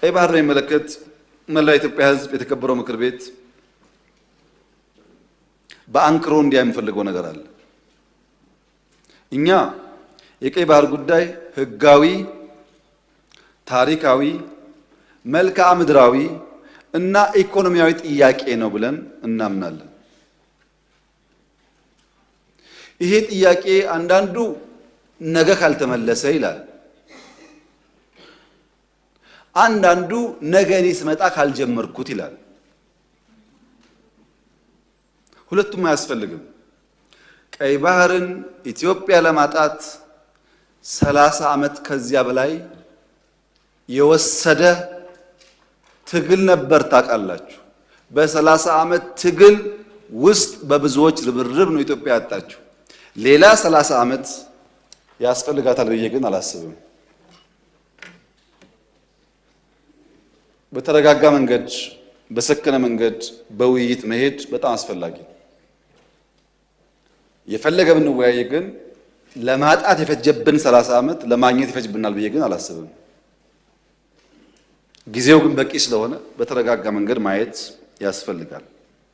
ቀይ ባህር በሚመለከት መላው የኢትዮጵያ ሕዝብ የተከበረው ምክር ቤት በአንክሮ እንዲያይ የምፈልገው ነገር አለ። እኛ የቀይ ባህር ጉዳይ ህጋዊ፣ ታሪካዊ፣ መልክዓ ምድራዊ እና ኢኮኖሚያዊ ጥያቄ ነው ብለን እናምናለን። ይሄ ጥያቄ አንዳንዱ ነገ ካልተመለሰ ይላል፣ አንዳንዱ ነገ እኔ ስመጣ ካልጀመርኩት ይላል። ሁለቱም አያስፈልግም። ቀይ ባህርን ኢትዮጵያ ለማጣት 30 ዓመት ከዚያ በላይ የወሰደ ትግል ነበር። ታውቃላችሁ። በ30 ዓመት ትግል ውስጥ በብዙዎች ርብርብ ነው ኢትዮጵያ ያጣችው። ሌላ 30 ዓመት ያስፈልጋታል ብዬ ግን አላስብም። በተረጋጋ መንገድ፣ በሰከነ መንገድ በውይይት መሄድ በጣም አስፈላጊ ነው። የፈለገ ብንወያይ ግን ለማጣት የፈጀብን 30 ዓመት ለማግኘት ይፈጅብናል ብዬ ግን አላስብም። ጊዜው ግን በቂ ስለሆነ በተረጋጋ መንገድ ማየት ያስፈልጋል።